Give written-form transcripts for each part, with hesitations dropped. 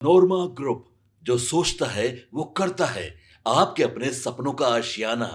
नोरमा group, जो सोचता है वो करता है। आपके अपने सपनों का आशियाना।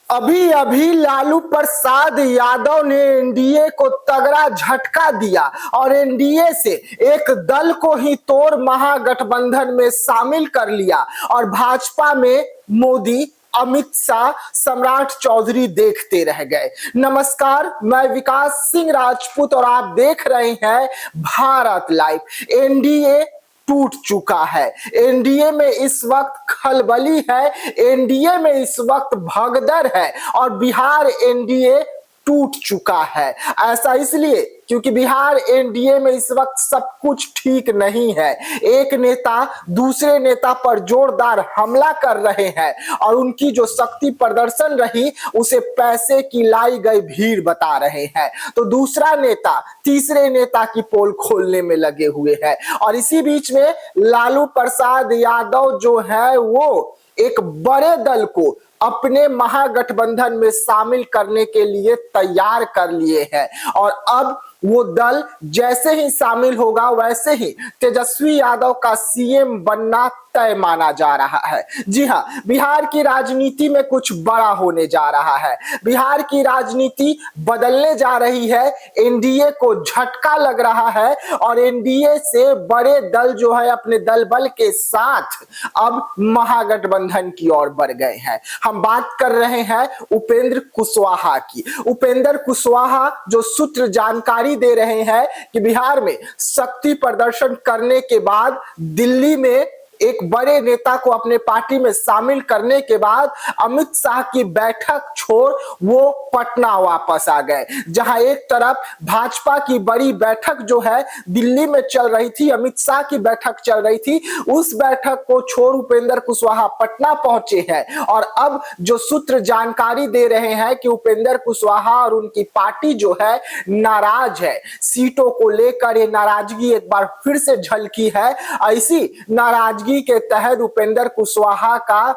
अभी अभी लालू प्रसाद यादव ने एनडीए को तगड़ा झटका दिया और एनडीए से एक दल को ही तोड़ महागठबंधन में शामिल कर लिया और भाजपा में मोदी, अमित शाह, सम्राट चौधरी देखते रह गए। नमस्कार, मैं विकास सिंह राजपूत और आप देख रहे हैं भारत लाइव। एनडीए टूट चुका है। एनडीए में इस वक्त खलबली है, एनडीए में इस वक्त भगदड़ है और बिहार एनडीए टूट चुका है। ऐसा इसलिए क्योंकि बिहार एनडीए में इस वक्त सब कुछ ठीक नहीं है। एक नेता दूसरे नेता पर जोरदार हमला कर रहे हैं और उनकी जो शक्ति प्रदर्शन रही उसे पैसे की लाई गई भीड़ बता रहे हैं, तो दूसरा नेता तीसरे नेता की पोल खोलने में लगे हुए हैं। और इसी बीच में लालू प्रसाद यादव जो है वो एक बड़े दल को अपने महागठबंधन में शामिल करने के लिए तैयार कर लिए हैं और अब वो दल जैसे ही शामिल होगा वैसे ही तेजस्वी यादव का सीएम बनना तय माना जा रहा है। जी हां, बिहार की राजनीति में कुछ बड़ा होने जा रहा है। बिहार की राजनीति बदलने जा रही है। एनडीए को झटका लग रहा है और एनडीए से बड़े दल जो है अपने दल बल के साथ अब महागठबंधन की ओर बढ़ गए हैं। हम बात कर रहे हैं उपेंद्र कुशवाहा की। उपेंद्र कुशवाहा जो सूत्र जानकारी दे रहे हैं कि बिहार में शक्ति प्रदर्शन करने के बाद दिल्ली में एक बड़े नेता को अपने पार्टी में शामिल करने के बाद अमित शाह की बैठक छोड़ वो पटना वापस आ गए। जहां एक तरफ भाजपा की बड़ी बैठक जो है दिल्ली में चल रही थी, अमित शाह की बैठक चल रही थी, उस बैठक को छोड़ उपेंद्र कुशवाहा पटना पहुंचे हैं और अब जो सूत्र जानकारी दे रहे हैं कि उपेंद्र कुशवाहा और उनकी पार्टी जो है नाराज है। सीटों को लेकर ये नाराजगी एक बार फिर से झलकी है। ऐसी नाराजगी के तहत उपेंद्र कुशवाहा का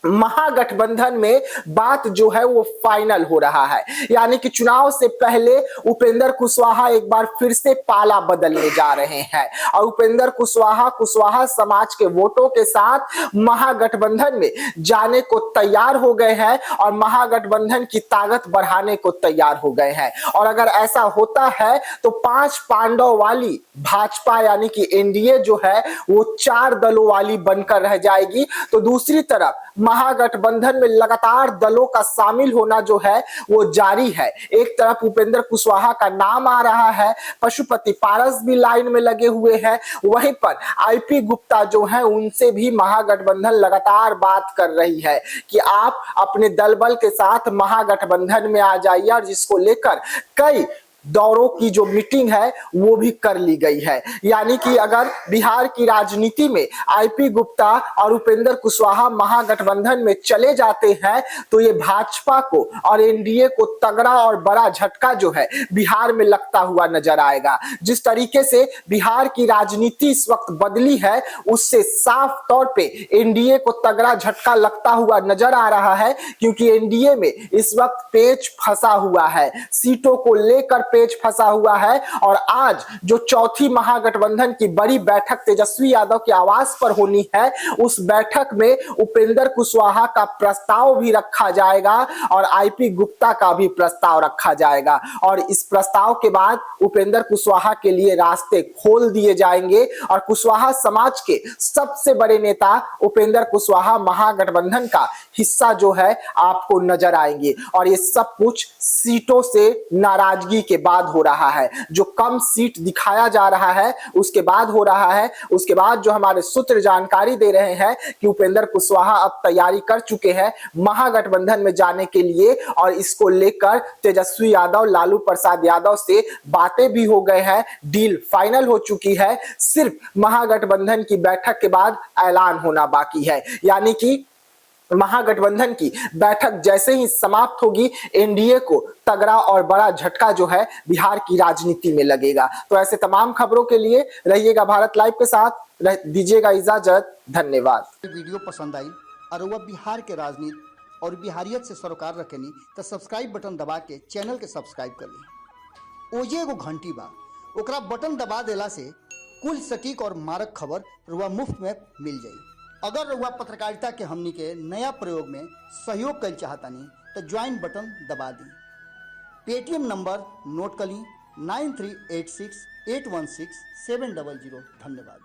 महागठबंधन में बात जो है वो फाइनल हो रहा है। यानी कि चुनाव से पहले उपेंद्र कुशवाहा एक बार फिर से पाला बदलने जा रहे हैं और उपेंद्र कुशवाहा समाज के वोटों के साथ महागठबंधन में जाने को तैयार हो गए हैं और महागठबंधन की ताकत बढ़ाने को तैयार हो गए हैं। और अगर ऐसा होता है तो 5 पांडव वाली भाजपा यानी कि एनडीए जो है वो 4 दलों वाली बनकर रह जाएगी। तो दूसरी तरफ महागठबंधन में लगातार दलों का शामिल होना जो है वो जारी है। एक तरफ उपेंद्र कुशवाहा का नाम आ रहा है, पशुपति पारस भी लाइन में लगे हुए हैं, वहीं पर आईपी गुप्ता जो है उनसे भी महागठबंधन लगातार बात कर रही है कि आप अपने दल बल के साथ महागठबंधन में आ जाइए और जिसको लेकर कई दौरों की जो मीटिंग है वो भी कर ली गई है। यानी कि अगर बिहार की राजनीति में आईपी गुप्ता और उपेंद्र कुशवाहा महागठबंधन में चले जाते हैं तो ये भाजपा को और एनडीए को तगड़ा और बड़ा झटका जो है बिहार में लगता हुआ नजर आएगा। जिस तरीके से बिहार की राजनीति इस वक्त बदली है उससे साफ तौर पे एनडीए को तगड़ा झटका लगता हुआ नजर आ रहा है, क्योंकि एनडीए में इस वक्त पेच फंसा हुआ है, सीटों को लेकर पेच फंसा हुआ है। और आज जो चौथी महागठबंधन की बड़ी बैठक तेजस्वी यादव के आवास पर होनी है, उस बैठक में उपेंद्र कुशवाहा का प्रस्ताव भी रखा जाएगा और आईपी गुप्ता का भी प्रस्ताव रखा जाएगा और इस प्रस्ताव के बाद उपेंद्र कुशवाहा के लिए रास्ते खोल दिए जाएंगे और कुशवाहा समाज के सबसे बड़े नेता उपेंद्र कुशवाहा महागठबंधन का हिस्सा जो है आपको नजर आएंगे। और ये सब कुछ सीटों से नाराजगी के बाद हो रहा है। जो कम सीट दिखाया जा रहा है उसके बाद हो रहा है। उसके बाद जो हमारे सूत्र जानकारी दे रहे हैं कि उपेंद्र कुशवाहा अब तैयारी कर चुके हैं महागठबंधन में जाने के लिए और इसको लेकर तेजस्वी यादव, लालू प्रसाद यादव से बातें भी हो गए हैं, डील फाइनल हो चुकी है। सिर्फ महागठबंधन की बैठक के बाद ऐलान होना बाकी है। यानी कि महागठबंधन की बैठक जैसे ही समाप्त होगी एनडीए को तगड़ा और बड़ा झटका जो है बिहार की राजनीति में लगेगा। तो ऐसे तमाम खबरों के लिए रहिएगा भारत लाइव के साथ, दीजिएगा इजाजत। धन्यवाद। वीडियो पसंद आई और वह बिहार के राजनीति और बिहारियत से सरोकार रखेनी तो सब्सक्राइब बटन दबा के चैनल के सब्सक्राइब कर ली। ओजे एगो घंटी बा, ओकरा बटन दबा देला से कुल सटीक और मारक खबर रुआ मुफ्त में मिल जाई। अगर रुआ पत्रकारिता के हमनी के नया प्रयोग में सहयोग कर चाहतानी तो ज्वाइन बटन दबा दी। पेटीएम नंबर नोट कर ली 9386816700। धन्यवाद।